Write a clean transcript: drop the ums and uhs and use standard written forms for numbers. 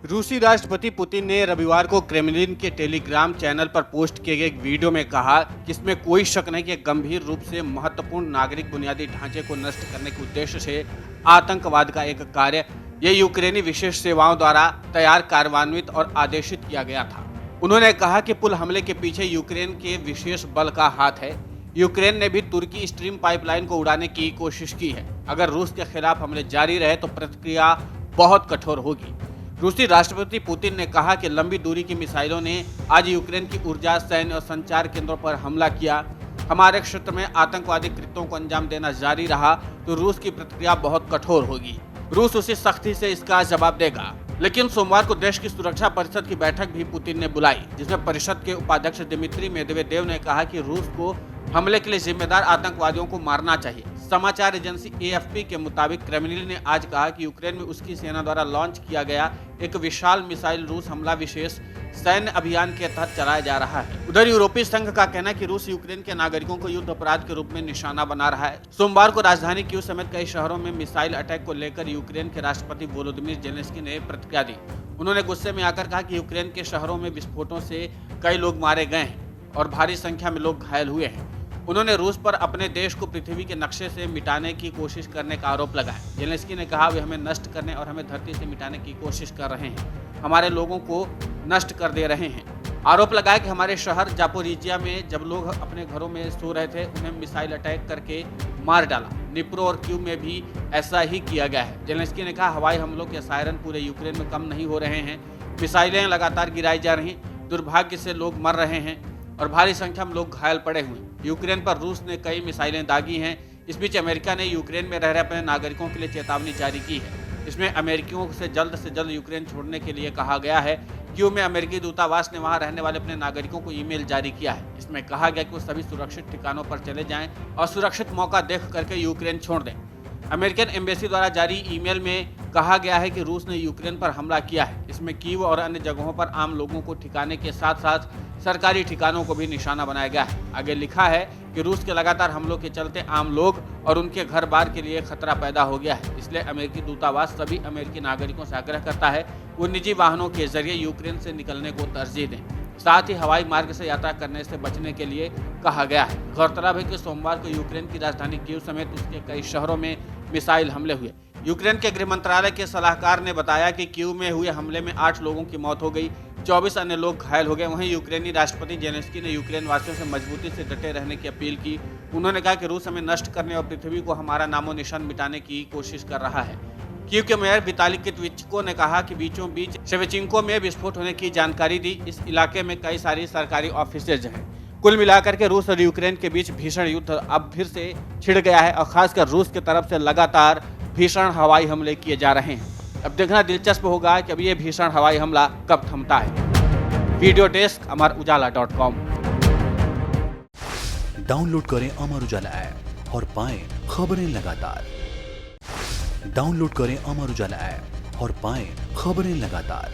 रूसी राष्ट्रपति पुतिन ने रविवार को क्रेमलिन के टेलीग्राम चैनल पर पोस्ट किए गए एक वीडियो में कहा कि इसमें कोई शक नहीं कि गंभीर रूप से महत्वपूर्ण नागरिक बुनियादी ढांचे को नष्ट करने के उद्देश्य से आतंकवाद का एक कार्य ये यूक्रेनी विशेष सेवाओं द्वारा तैयार कार्यान्वित और आदेशित किया गया था। उन्होंने कहा कि पुल हमले के पीछे यूक्रेन के विशेष बल का हाथ है। यूक्रेन ने भी तुर्की स्ट्रीम पाइपलाइन को उड़ाने की कोशिश की है। अगर रूस के खिलाफ हमले जारी रहे तो प्रतिक्रिया बहुत कठोर होगी। रूसी राष्ट्रपति पुतिन ने कहा कि लंबी दूरी की मिसाइलों ने आज यूक्रेन की ऊर्जा, सैन्य और संचार केंद्रों पर हमला किया। हमारे क्षेत्र में आतंकवादी कृत्यों को अंजाम देना जारी रहा तो रूस की प्रतिक्रिया बहुत कठोर होगी। रूस उसी सख्ती से इसका जवाब देगा। लेकिन सोमवार को देश की सुरक्षा परिषद की बैठक भी पुतिन ने बुलाई, जिसमें परिषद के उपाध्यक्ष दिमित्री मेदवेदेव ने कहा कि रूस को हमले के लिए जिम्मेदार आतंकवादियों को मारना चाहिए। समाचार एजेंसी एएफपी के मुताबिक क्रेमलिन ने आज कहा कि यूक्रेन में उसकी सेना द्वारा लॉन्च किया गया एक विशाल मिसाइल रूस हमला विशेष सैन्य अभियान के तहत चलाया जा रहा है। उधर यूरोपीय संघ का कहना है कि रूस यूक्रेन के नागरिकों को युद्ध अपराध के रूप में निशाना बना रहा है। सोमवार को राजधानी कीव समेत कई शहरों में मिसाइल अटैक को लेकर यूक्रेन के राष्ट्रपति वोलोदिमीर जेलेंस्की ने प्रतिक्रिया दी। उन्होंने गुस्से में आकर कहा कि यूक्रेन के शहरों में विस्फोटों से कई लोग मारे गए हैं और भारी संख्या में लोग घायल हुए हैं। उन्होंने रूस पर अपने देश को पृथ्वी के नक्शे से मिटाने की कोशिश करने का आरोप लगाया। जेलेंस्की ने कहा वे हमें नष्ट करने और हमें धरती से मिटाने की कोशिश कर रहे हैं, हमारे लोगों को नष्ट कर दे रहे हैं। आरोप लगाया कि हमारे शहर जापोरिजिया में जब लोग अपने घरों में सो रहे थे उन्हें मिसाइल अटैक करके मार डाला। निप्रो और क्यू में भी ऐसा ही किया गया है। जेलेंस्की ने कहा हवाई हमलों के सायरन पूरे यूक्रेन में कम नहीं हो रहे हैं, मिसाइलें लगातार गिराई जा रही, दुर्भाग्य से लोग मर रहे हैं और भारी संख्या में लोग घायल पड़े हुए। यूक्रेन पर रूस ने कई मिसाइलें दागी हैं। इस बीच अमेरिका ने यूक्रेन में रह रहे अपने नागरिकों के लिए चेतावनी जारी की है। इसमें अमेरिकियों से जल्द यूक्रेन छोड़ने के लिए कहा गया है। क्यू में अमेरिकी दूतावास ने वहां रहने वाले अपने नागरिकों को ईमेल जारी किया है। इसमें कहा गया कि वो सभी सुरक्षित ठिकानों पर चले जाएं और सुरक्षित मौका देख करके यूक्रेन छोड़ दें। अमेरिकन एम्बेसी द्वारा जारी ईमेल में कहा गया है कि रूस ने यूक्रेन पर हमला किया है। इसमें कीव और अन्य जगहों पर आम लोगों को ठिकाने के साथ साथ सरकारी ठिकानों को भी निशाना बनाया गया है। आगे लिखा है कि रूस के लगातार हमलों के चलते आम लोग और उनके घर बार के लिए खतरा पैदा हो गया है। इसलिए अमेरिकी दूतावास सभी अमेरिकी नागरिकों से आग्रह करता है वो निजी वाहनों के जरिए यूक्रेन से निकलने को तरजीह दें। साथ ही हवाई मार्ग से यात्रा करने से बचने के लिए कहा गया है। गौरतलब है कि सोमवार को यूक्रेन की राजधानी कीव समेत उसके कई शहरों में मिसाइल हमले हुए। यूक्रेन के गृह मंत्रालय के सलाहकार ने बताया कि कीव में हुए हमले में 8 लोगों की मौत हो गई, 24 अन्य लोग घायल हो गए। वहीं यूक्रेनी राष्ट्रपति जेलेंस्की ने यूक्रेन वासियों से मजबूती से डटे रहने की अपील की। उन्होंने कहा कि रूस हमें नष्ट करने और पृथ्वी को हमारा नामो निशान मिटाने की कोशिश कर रहा है। कीव के मेयर विताली किटविचको ने कहा कि बीचों बीच शेवेचिंको में विस्फोट होने की जानकारी दी। इस इलाके में कई सारी सरकारी ऑफिसेज हैं। कुल मिलाकर के रूस और यूक्रेन के बीच भीषण युद्ध अब फिर से छिड़ गया है और खासकर रूस की तरफ से लगातार भीषण हवाई हमले किए जा रहे हैं। अब देखना दिलचस्प होगा कि अब ये भीषण हवाई हमला कब थमता है। Video desk अमरउजाला.com। डाउनलोड करें अमर उजाला ऐप और पाएं खबरें लगातार। डाउनलोड करें अमर उजाला ऐप और पाएं खबरें लगातार।